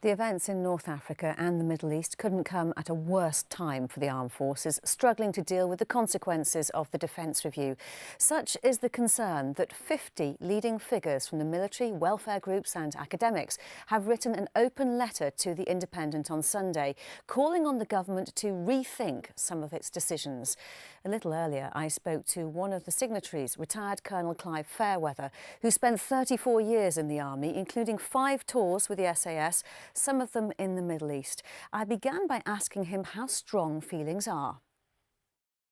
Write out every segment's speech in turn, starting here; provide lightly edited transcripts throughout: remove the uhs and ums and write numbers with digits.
The events in North Africa and the Middle East couldn't come at a worse time for the armed forces, struggling to deal with the consequences of the defence review. Such is the concern that 50 leading figures from the military, welfare groups and academics have written an open letter to The Independent on Sunday, calling on the government to rethink some of its decisions. A little earlier, I spoke to one of the signatories, retired Colonel Clive Fairweather, who spent 34 years in the army, including 5 tours with the SAS, some of them in the Middle East. I began by asking him how strong feelings are.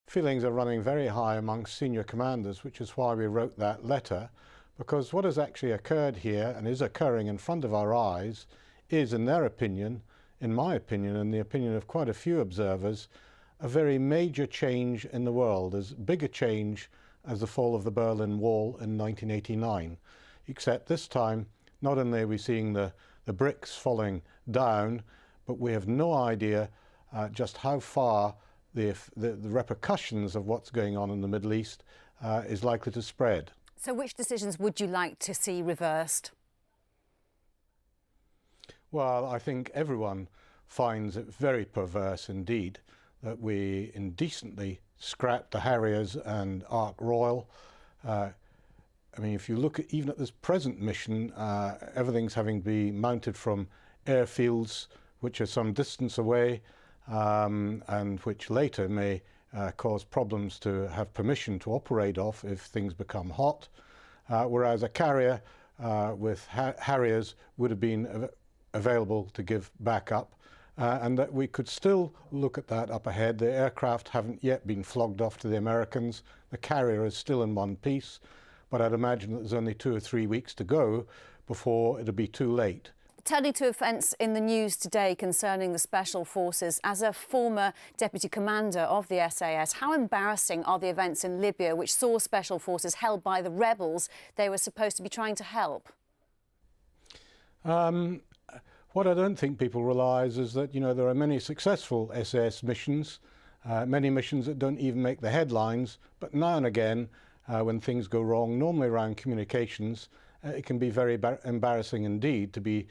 Feelings are running very high amongst senior commanders, which is why we wrote that letter, because what has actually occurred here and is occurring in front of our eyes is, in their opinion, in my opinion and the opinion of quite a few observers, a very major change in the world, as big a change as the fall of the Berlin Wall in 1989. Except this time, not only are we seeing the bricks falling down, but we have no idea just how far the repercussions of what's going on in the Middle East is likely to spread. So which decisions would you like to see reversed? Well, I think everyone finds it very perverse indeed that we indecently scrapped the Harriers and Ark Royal. I mean, if you look at even at this present mission, everything's having to be mounted from airfields which are some distance away and which later may cause problems to have permission to operate off if things become hot, whereas a carrier with Harriers would have been available to give backup. And that we could still look at that up ahead. The aircraft haven't yet been flogged off to the Americans. The carrier is still in one piece, but I'd imagine that there's only 2 or 3 weeks to go before it'll be too late. Turning to events in the news today concerning the Special Forces, as a former Deputy Commander of the SAS, how embarrassing are the events in Libya which saw Special Forces held by the rebels they were supposed to be trying to help? What I don't think people realise is that, there are many successful SAS missions, many missions that don't even make the headlines, but now and again, when things go wrong, normally around communications, it can be very embarrassing indeed to be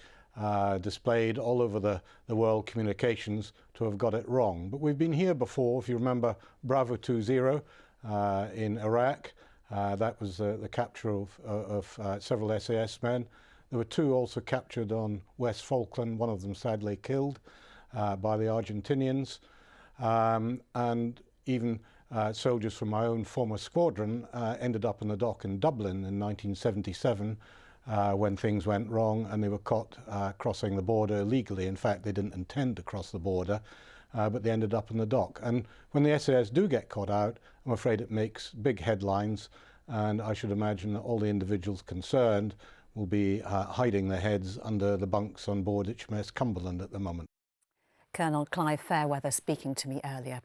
displayed all over the world communications to have got it wrong. But we've been here before. If you remember Bravo 20 in Iraq, that was the capture of several SAS men. There were 2 also captured on West Falkland, one of them sadly killed by the Argentinians. And even soldiers from my own former squadron ended up in the dock in Dublin in 1977 when things went wrong and they were caught crossing the border illegally. In fact, they didn't intend to cross the border, but they ended up in the dock. And when the SAS do get caught out, I'm afraid it makes big headlines, and I should imagine that all the individuals concerned will be hiding their heads under the bunks on board HMS Cumberland at the moment. Colonel Clive Fairweather speaking to me earlier.